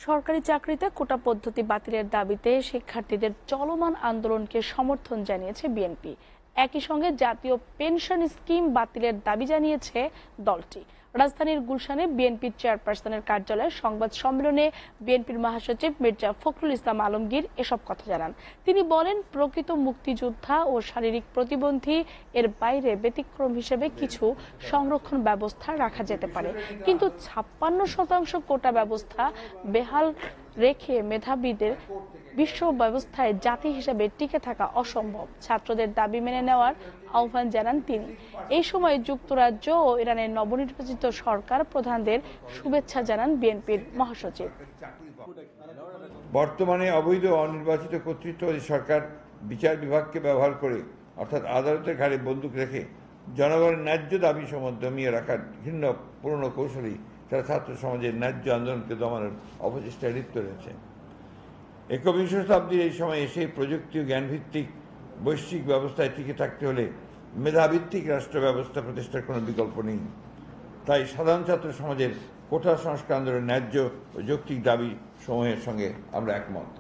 সরকারি চাকরিতে কোটা পদ্ধতি বাতিলের দাবিতে শিক্ষার্থীদের চলমান আন্দোলনকে সমর্থন জানিয়েছে বিএনপি। একই সঙ্গে জাতীয় পেনশন স্কিম বাতিলের দাবি জানিয়েছে দলটি। রাজধানীর গুলশানে বিএনপির চেয়ারপারসনের কার্যালয়ে সংবাদ সম্মেলনে বিএনপির মহাসচিব মির্জা ফখরুল ইসলাম আলমগীর এসব কথা জানান। তিনি বলেন, প্রকৃত মুক্তিযোদ্ধা ও শারীরিক প্রতিবন্ধী এর বাইরে ব্যতিক্রম হিসেবে কিছু সংরক্ষণ ব্যবস্থা রাখা যেতে পারে, কিন্তু 56% কোটা ব্যবস্থা বেহাল রেখে মেধাবীদের বিশ্ব ব্যবস্থায় জাতি হিসেবে টিকে থাকা অসম্ভব। ছাত্রদের দাবি মেনে নেওয়ার আহ্বান জানান তিনি। এই সময় যুক্তরাজ্য ও ইরানের নবনির্বাচিত সরকার প্রধানদের শুভেচ্ছা জানান বিএনপির মহাসচিব। বর্তমানে অবৈধ অনির্বাচিত কর্তৃত্ববাদী সরকার বিচার বিভাগকে ব্যবহার করে, অর্থাৎ আদালতের ঘাড়ে বন্দুক রেখে জনগণের ন্যায্য দাবি সমূহ দমিয়ে রাখার ভিন্ন পুরনো কৌশলী তারা ছাত্র সমাজের ন্যায্য আন্দোলনকে দমানোর অপচেষ্টায় লিপ্ত রয়েছে। একবিংশ শতাব্দীর এই সময় এসে প্রযুক্তি ও জ্ঞানভিত্তিক বৈশ্বিক ব্যবস্থায় টিকে থাকতে হলে মেধাভিত্তিক রাষ্ট্র ব্যবস্থা প্রতিষ্ঠার কোনো বিকল্প নেই। তাই সাধারণ ছাত্র সমাজের কোটা সংস্কার আন্দোলনের ন্যায্য ও যৌক্তিক দাবি সমূহের সঙ্গে আমরা একমত।